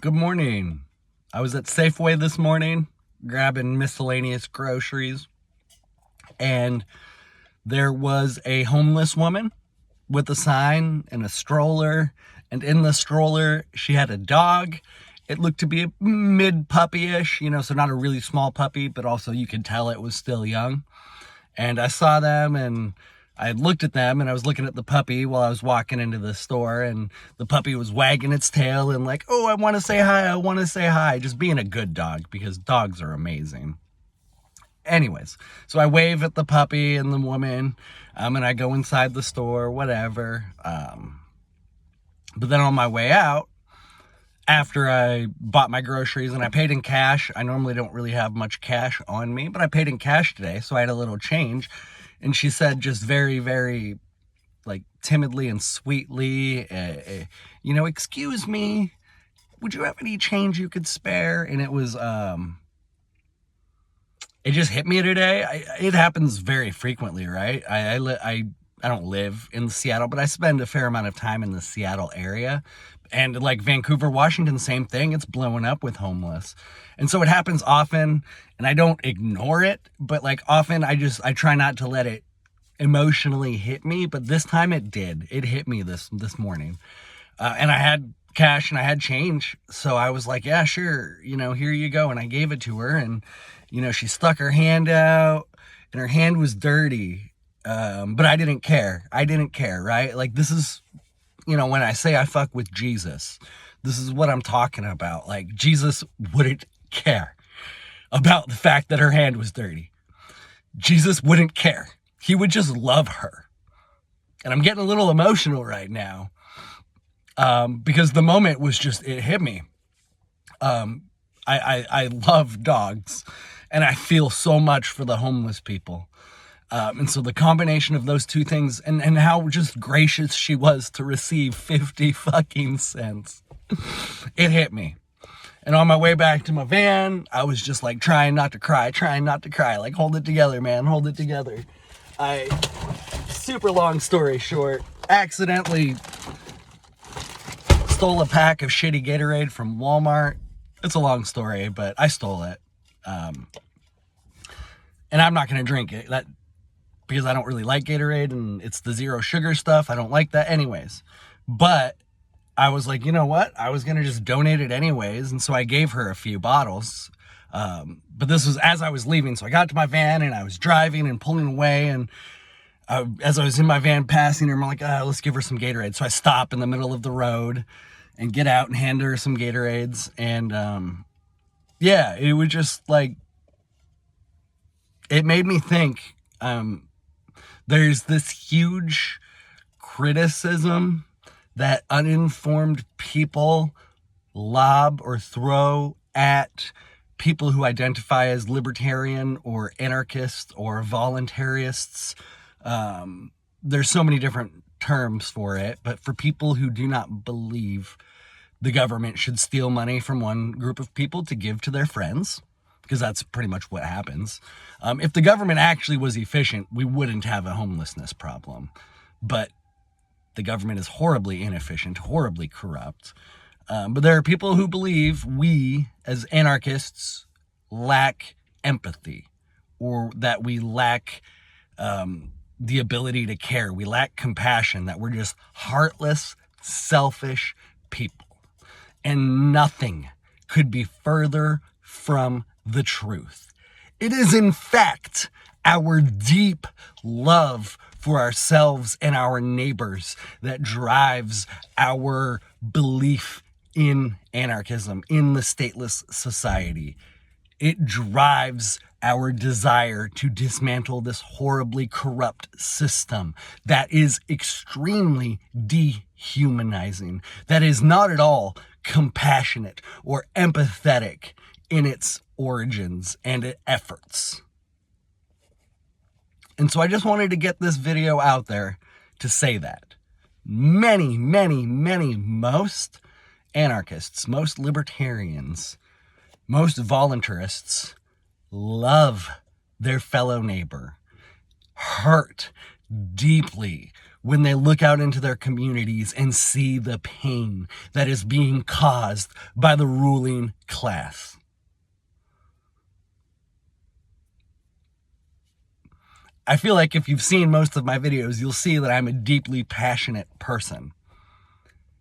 Good morning. I was at Safeway this morning grabbing miscellaneous groceries, and there was a homeless woman with a sign and a stroller, and in the stroller she had a dog. It looked to be a mid-puppy-ish, so not a really small puppy, but also you could tell it was still young. And I saw them and I looked at them and I was looking at the puppy while I was walking into the store, and the puppy was wagging its tail and like, oh, I want to say hi, I want to say hi, just being a good dog because dogs are amazing. Anyways, so I wave at the puppy and the woman, and I go inside the store, whatever. But then on my way out, after I bought my groceries and I paid in cash, I normally don't really have much cash on me, but I paid in cash today, so I had a little change. And she said just very, very, like, timidly and sweetly, excuse me, would you have any change you could spare? And it was, it just hit me today. It happens very frequently, right? I don't live in Seattle, but I spend a fair amount of time in the Seattle area. And like Vancouver, Washington, same thing. It's blowing up with homeless. And so it happens often, and I don't ignore it, but like often I try not to let it emotionally hit me. But this time it did. It hit me this morning. And I had cash and I had change. So I was like, yeah, sure. Here you go. And I gave it to her, and, she stuck her hand out and her hand was dirty. But I didn't care. Right? Like, this is, when I say I fuck with Jesus, this is what I'm talking about. Like, Jesus wouldn't care about the fact that her hand was dirty. Jesus wouldn't care. He would just love her. And I'm getting a little emotional right now, because the moment was just, it hit me. I love dogs, and I feel so much for the homeless people. And so the combination of those two things, and how just gracious she was to receive 50 fucking cents, it hit me. And on my way back to my van, I was just like trying not to cry, like, hold it together, man, hold it together. Super long story short, accidentally stole a pack of shitty Gatorade from Walmart. It's a long story, but I stole it. And I'm not going to drink it. Because I don't really like Gatorade, and it's the zero sugar stuff. I don't like that anyways. But I was like, you know what? I was going to just donate it anyways. And so I gave her a few bottles. But this was as I was leaving. So I got to my van and I was driving and pulling away. And as I was in my van passing her, I'm like, let's give her some Gatorade. So I stop in the middle of the road and get out and hand her some Gatorades. And yeah, it was just like, it made me think, there's this huge criticism that uninformed people lob or throw at people who identify as libertarian or anarchist or voluntarists. There's so many different terms for it, but for people who do not believe the government should steal money from one group of people to give to their friends, because that's pretty much what happens. If the government actually was efficient, we wouldn't have a homelessness problem. But the government is horribly inefficient, horribly corrupt. But there are people who believe we, as anarchists, lack empathy, or that we lack the ability to care. We lack compassion, that we're just heartless, selfish people. And nothing could be further from the truth. It is, in fact, our deep love for ourselves and our neighbors that drives our belief in anarchism, in the stateless society. It drives our desire to dismantle this horribly corrupt system that is extremely dehumanizing, that is not at all compassionate or empathetic in its origins and efforts. And so I just wanted to get this video out there to say that many, most anarchists, most libertarians, most voluntarists love their fellow neighbor, hurt deeply when they look out into their communities and see the pain that is being caused by the ruling class. I feel like if you've seen most of my videos, you'll see that I'm a deeply passionate person.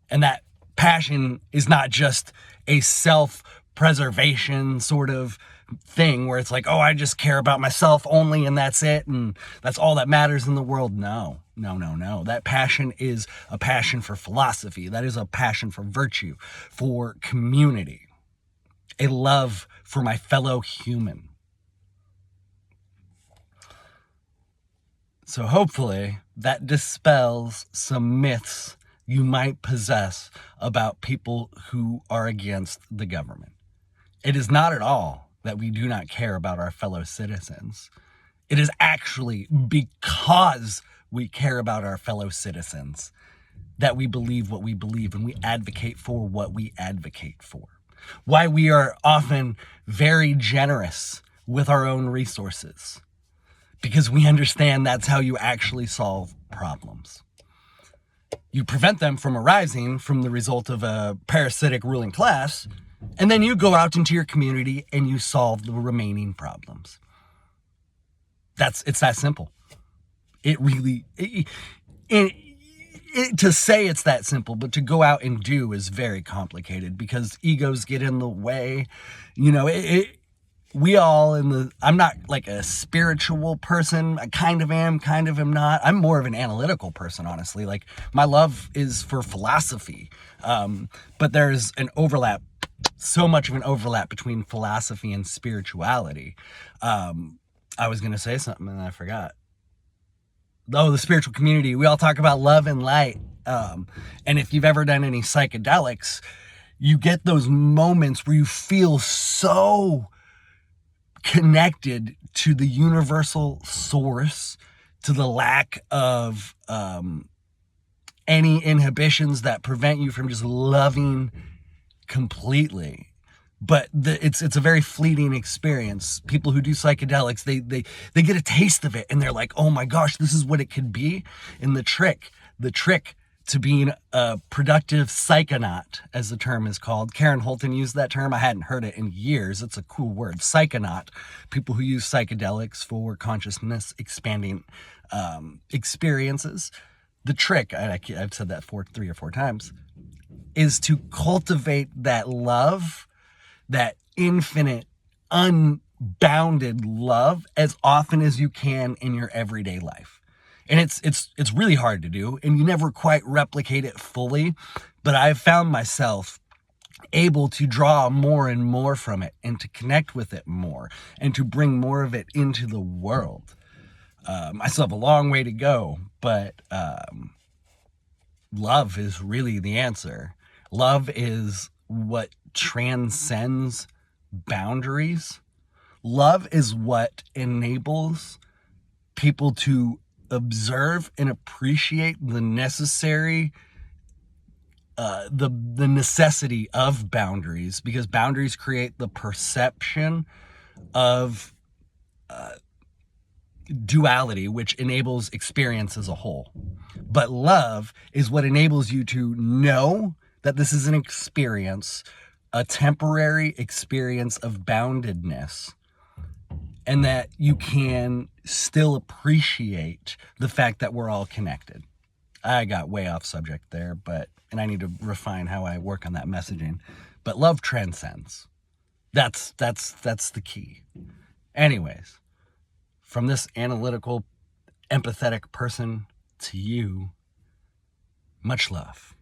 And that passion is not just a self-preservation sort of thing where it's like, oh, I just care about myself only and that's it and that's all that matters in the world. No. That passion is a passion for philosophy. That is a passion for virtue, for community, a love for my fellow human. So hopefully that dispels some myths you might possess about people who are against the government. It is not at all that we do not care about our fellow citizens. It is actually because we care about our fellow citizens that we believe what we believe and we advocate for what we advocate for. Why we are often very generous with our own resources. Because we understand that's how you actually solve problems. You prevent them from arising from the result of a parasitic ruling class, and then you go out into your community and you solve the remaining problems. It's that simple. It really, to say it's that simple, but to go out and do is very complicated because egos get in the way. You know, I'm not like a spiritual person. I kind of am not. I'm more of an analytical person, honestly. Like my love is for philosophy. But there's an overlap, so much of an overlap between philosophy and spirituality. I was going to say something and I forgot. Oh, the spiritual community. We all talk about love and light. And if you've ever done any psychedelics, you get those moments where you feel so connected to the universal source, to the lack of any inhibitions that prevent you from just loving completely. But it's a very fleeting experience. People who do psychedelics, they get a taste of it and they're like, oh my gosh, this is what it could be. And the trick to being a productive psychonaut, as the term is called. Karen Holton used that term. I hadn't heard it in years. It's a cool word, psychonaut. People who use psychedelics for consciousness expanding experiences. The trick, I've said that 3 or 4 times, is to cultivate that love, that infinite, unbounded love as often as you can in your everyday life. And it's really hard to do, and you never quite replicate it fully, but I've found myself able to draw more and more from it and to connect with it more and to bring more of it into the world. I still have a long way to go, but love is really the answer. Love is what transcends boundaries. Love is what enables people to observe and appreciate the necessary, the necessity of boundaries, because boundaries create the perception of duality, which enables experience as a whole. But love is what enables you to know that this is an experience, a temporary experience of boundedness, and that you can still appreciate the fact that we're all connected. I got way off subject there, and I need to refine how I work on that messaging. But love transcends. That's the key. Anyways, from this analytical, empathetic person to you, much love.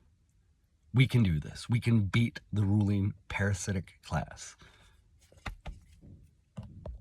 We can do this. We can beat the ruling parasitic class.